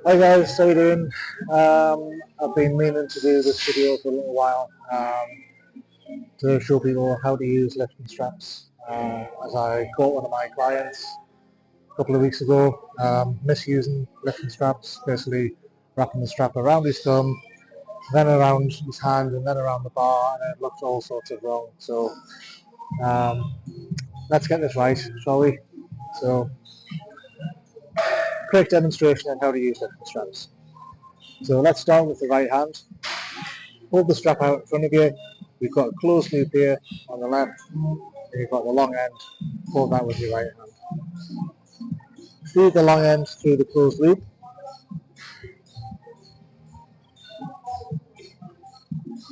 Hi guys, how you doing? I've been meaning to do this video for a little while to show people how to use lifting straps. As I caught one of my clients a couple of weeks ago misusing lifting straps, basically wrapping the strap around his thumb, then around his hand, and then around the bar, and it looked all sorts of wrong. So let's get this right, shall we? So, quick demonstration on how to use lifting straps. So let's start with the right hand. Hold the strap out in front of you. You've got a closed loop here on the left, and you've got the long end. Hold that with your right hand. Feed the long end through the closed loop,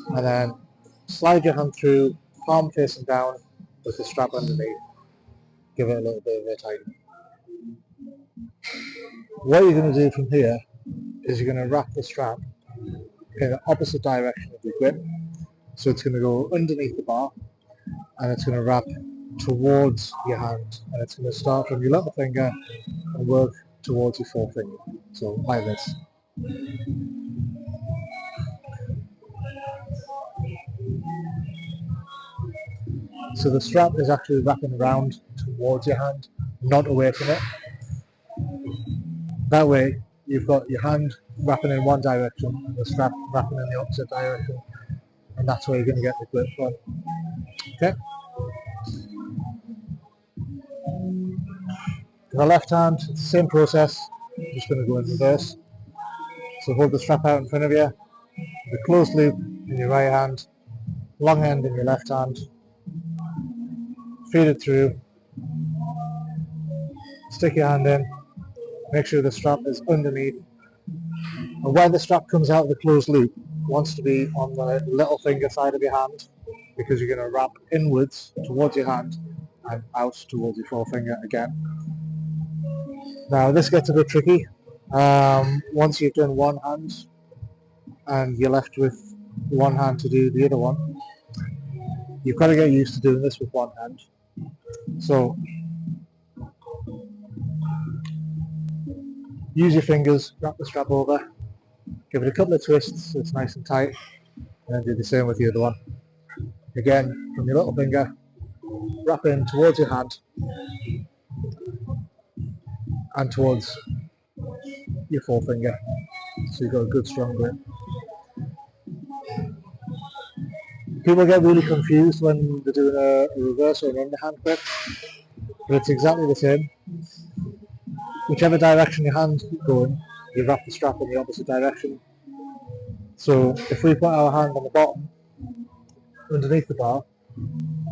and then slide your hand through, palm facing down, with the strap underneath. Give it a little bit of a tighten. What you're going to do from here is you're going to wrap the strap in the opposite direction of your grip. So it's going to go underneath the bar, and it's going to wrap towards your hand, and it's going to start from your little finger and work towards your forefinger. So like this. So the strap is actually wrapping around towards your hand, not away from it. That way you've got your hand wrapping in one direction and the strap wrapping in the opposite direction, and that's where you're going to get the grip from. Okay. For the left hand, it's the same process. I'm just going to go in reverse. So hold the strap out in front of you, the closed loop in your right hand, long end in your left hand, feed it through, stick your hand in, make sure the strap is underneath, and where the strap comes out of the closed loop wants to be on the little finger side of your hand, because you're going to wrap inwards towards your hand and out towards your forefinger again. Now this gets a bit tricky. Once you've done one hand and you're left with one hand to do the other one, you've got to get used to doing this with one hand. So use your fingers, wrap the strap over, give it a couple of twists so it's nice and tight, and then do the same with the other one. Again, from your little finger, wrap in towards your hand and towards your forefinger, so you've got a good strong grip. People get really confused when they're doing a reverse or an underhand grip, but it's exactly the same. Whichever direction your hand's going, you wrap the strap in the opposite direction. So if we put our hand on the bottom, underneath the bar,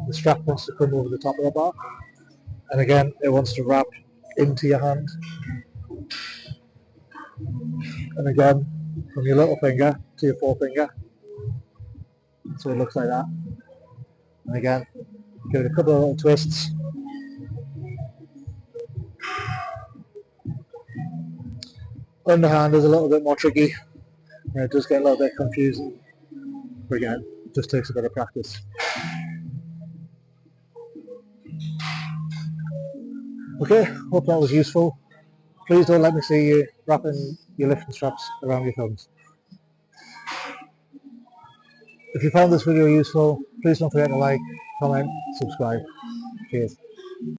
the strap wants to come over the top of the bar, and again it wants to wrap into your hand, and again from your little finger to your forefinger, so it looks like that, and again give it a couple of little twists. Underhand is a little bit more tricky, and it does get a little bit confusing, but again it just takes a bit of practice. Okay, hope that was useful. Please don't let me see you wrapping your lifting straps around your thumbs. If you found this video useful, please don't forget to like, comment, subscribe. Cheers.